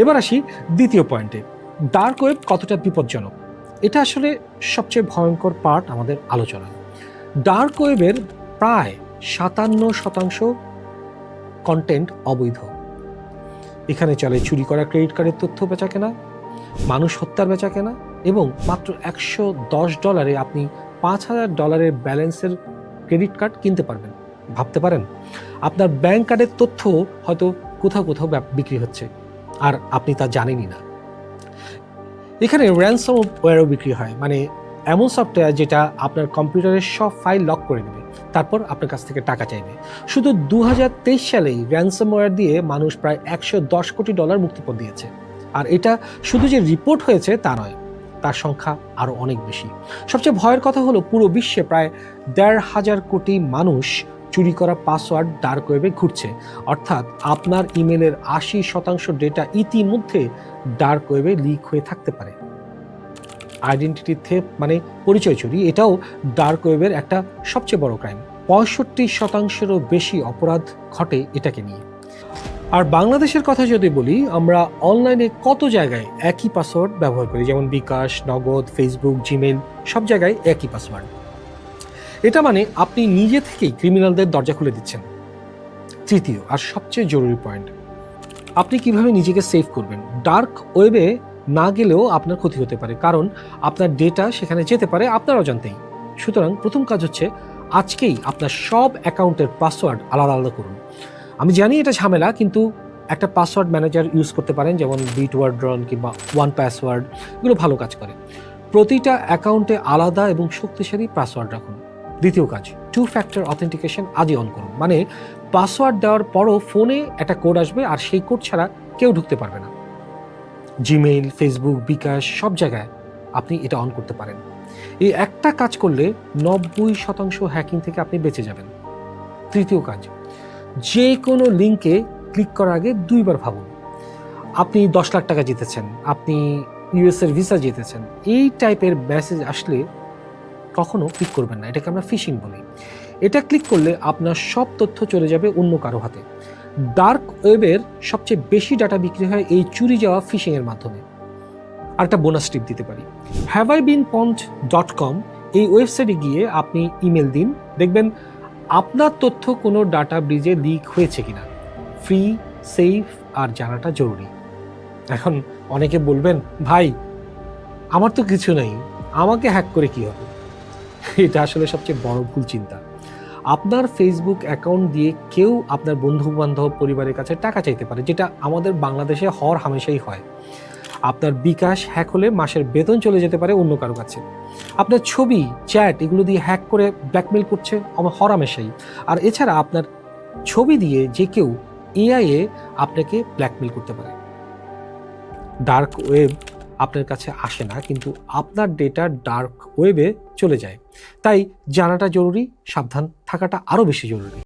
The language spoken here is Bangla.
এবার আসি দ্বিতীয় পয়েন্টে, ডার্ক ওয়েব কতটা বিপজ্জনক। এটা আসলে সবচেয়ে ভয়ঙ্কর পার্ট আমাদের আলোচনা। ডার্ক ওয়েবের প্রায় 57% কন্টেন্ট অবৈধ। এখানে চলে চুরি করা ক্রেডিট কার্ডের তথ্য বেচাকেনা, মানুষ হত্যার বেচাকেনা, এবং মাত্র $110 আপনি $5,000 ব্যালেন্সের ক্রেডিট কার্ড কিনতে পারবেন। ভাবতে পারেন, আপনার ব্যাংক কার্ডের তথ্য হয়তো কোথাও কোথাও বিক্রি হচ্ছে আর আপনি তা জানেনই না। এখানে র্যানসমওয়্যারও বিক্রি হয়, মানে এমন সফটওয়্যার যেটা আপনার কম্পিউটারের সব ফাইল লক করে নেবে, তারপর আপনার কাছ থেকে টাকা চাইবে। শুধু 2023 সালেই র্যানসমওয়্যার দিয়ে মানুষ প্রায় $110 কোটি মুক্তিপণ দিয়েছে। আর এটা শুধু যে রিপোর্ট হয়েছে তা নয়, তার সংখ্যা আরও অনেক বেশি। সবচেয়ে ভয়ের কথা হলো, পুরো বিশ্বে প্রায় 1,500 কোটি মানুষ চুরি করা পাসওয়ার্ড ডার্ক ওয়েবে ঘুরছে। অর্থাৎ আপনার ইমেলের 80% ডেটা ইতিমধ্যে ডার্ক ওয়েবে লিক হয়ে থাকতে পারে। আইডেন্টিটি থেফট মানে পরিচয় চুরি, এটাও ডার্ক ওয়েবের একটা সবচেয়ে বড় ক্রাইম। 65%-রও বেশি অপরাধ ঘটে এটাকে নিয়ে। আর বাংলাদেশের কথা যদি বলি, আমরা অনলাইনে কত জায়গায় একই পাসওয়ার্ড ব্যবহার করি, যেমন বিকাশ, নগদ, ফেসবুক, জিমেইল, সব জায়গায় একই পাসওয়ার্ড। এটা মানে আপনি নিজে থেকেই ক্রিমিনালদের দরজা খুলে দিচ্ছেন। তৃতীয় আর সবচেয়ে জরুরি পয়েন্ট, আপনি কিভাবে নিজেকে সেভ করবেন। ডার্ক ওয়েবে না গেলেও আপনার ক্ষতি হতে পারে, কারণ আপনার ডেটা সেখানে যেতে পারে আপনার অজান্তেই। সুতরাং প্রথম কাজ হচ্ছে, আজকেই আপনার সব অ্যাকাউন্টের পাসওয়ার্ড আলাদা আলাদা করুন। আমি জানি এটা ঝামেলা, কিন্তু একটা পাসওয়ার্ড ম্যানেজার ইউজ করতে পারেন, যেমন বিটওয়ার্ড্রন কিংবা ওয়ান পাসওয়ার্ড, এগুলো ভালো কাজ করে। প্রতিটা অ্যাকাউন্টে আলাদা এবং শক্তিশালী পাসওয়ার্ড রাখুন। দ্বিতীয় কাজ, 2 ফ্যাক্টর অথেন্টিকেশন আজই অন করুন। মানে পাসওয়ার্ড দেওয়ার পরও ফোনে একটা কোড আসবে, আর সেই কোড ছাড়া কেউ ঢুকতে পারবে না। জিমেইল, ফেসবুক, বিকাশ, সব জায়গায় আপনি এটা অন করতে পারেন। এই একটা কাজ করলে 90% হ্যাকিং থেকে আপনি বেঁচে যাবেন। তৃতীয় কাজ, যে কোনো লিঙ্কে ক্লিক করার আগে 2 বার ভাবুন। আপনি 10 লাখ টাকা জিতেছেন, আপনি ইউএসের ভিসা জিতেছেন, এই টাইপের মেসেজ আসলে কখনো ক্লিক করবেন না। এটাকে আমরা ফিশিং বলি। এটা ক্লিক করলে আপনার সব তথ্য চলে যাবে অন্য কারো হাতে। ডার্ক ওয়েবের সবচেয়ে বেশি ডাটা বিক্রি হয় এই চুরি যাওয়া ফিশিংয়ের মাধ্যমে। আর একটা বোনাস টিপ দিতে পারি, haveibeenpwned.com, এই ওয়েবসাইটে গিয়ে আপনি ইমেল দিন, দেখবেন আপনার তথ্য কোনো ডাটা ব্রিজে লিক হয়েছে কিনা। ফ্রি, সেফ আর জানাটা জরুরি। এখন অনেকে বলবেন, ভাই আমার তো কিছু নেই, আমাকে হ্যাক করে কি হবে। এটা আসলে সবচেয়ে বড় ভুল চিন্তা। আপনার ফেসবুক অ্যাকাউন্ট দিয়ে কেউ আপনার বন্ধু বান্ধব, পরিবারের কাছে টাকা চাইতে পারে, যেটা আমাদের বাংলাদেশে হর হামেশাই হয়। আপনার বিকাশ হ্যাক হলে মাসের বেতন চলে যেতে পারে অন্য কারো কাছে। আপনার ছবি, চ্যাট, এগুলো দিয়ে হ্যাক করে ব্ল্যাকমেল করছে হর হামেশাই। আর এছাড়া আপনার ছবি দিয়ে যে কেউ এআই এ আপনাকে ব্ল্যাকমেল করতে পারে। ডার্ক ওয়েব আপনার কাছে আসে না, কিন্তু আপনার ডেটা ডার্ক ওয়েবে চলে যায়। তাই জানাটা জরুরি, সাবধান থাকাটা আরও বেশি জরুরি।